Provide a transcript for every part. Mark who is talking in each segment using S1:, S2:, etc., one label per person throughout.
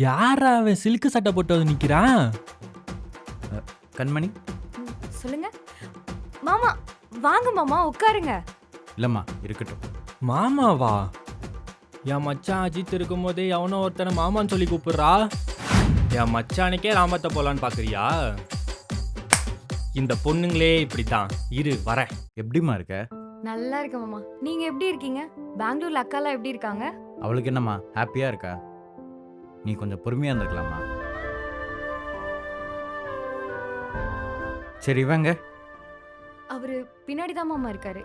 S1: யாரா அவன் சில்க்கு சட்டை போட்டு வந்து நிக்கிறான்?
S2: கண்மணி.
S3: சொல்லுங்க மாமா. வாங்க மாமா, உட்காருங்க.
S2: இல்லைம்மா, இருக்கட்டும்.
S1: மாமாவா? என் மச்சான் அஜித் இருக்கும் போதே எவனோ ஒருத்தனை மாமான்னு சொல்லி கூப்பிடுறா. என் மச்சானுக்கே ராமத்தை போலான்னு பாக்குறியா? இந்த பொண்ணுங்களே இப்படித்தான். இரு வரேன்.
S2: எப்படிம்மா இருக்க?
S3: நல்லா இருக்க மாமா. நீங்க எப்படி இருக்கீங்க? பெங்களூர்ல அக்காலாம் எப்படி இருக்காங்க?
S2: அவளுக்கு என்னம்மா, ஹாப்பியாக இருக்கா? நீ கொஞ்சம் பொறுமையாக இருந்திருக்கலாமா? சரி இவங்க.
S3: அவரு பின்னாடி தான் மாமா இருக்காரு.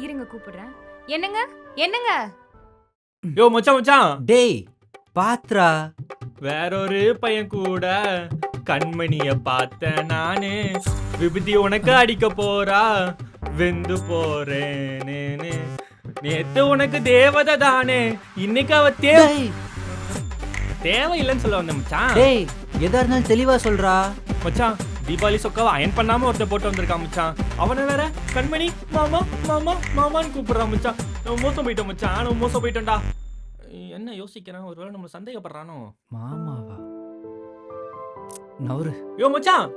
S3: இருங்க கூப்பிடுறேன். என்னங்க என்னங்க?
S1: யோ மச்சான் மச்சான்,
S2: டேய் பாத்ரா.
S1: வேற ஒரு பையன் கூட கண்மணிய பார்த்த நானு. விபூதி உனக்கு அடிக்க போறா, வெந்து போறேன்னு. நேத்து உனக்கு தேவதை தானே, இன்னைக்கு அவ தேவை இல்லைன்னு சொல்ல வந்த மச்சான்.
S2: டேய் எதா இருந்தாலும் தெளிவா சொல்றா.
S1: மச்சான் தீபாவளி சொக்காவை அயன் பண்ணாம ஒருத்த போட்டு வந்திருக்கான் மச்சான். அவனை வேற கண்மணி மாமா மாமா மாமான்னு கூப்பிடுறான் மச்சான். நம்ம மோசம் போயிட்டோம் மச்சான், நம்ம மோசம் போயிட்டோம்டா. என்ன யோசிக்கிறான், ஒருவேளை நம்ம சந்தேகப்படுறானோ?
S2: மாமாவா? நவரு.
S1: யோ மச்சான்,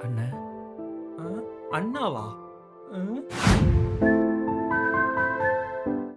S2: அண்ணா.
S1: அண்ணாவா?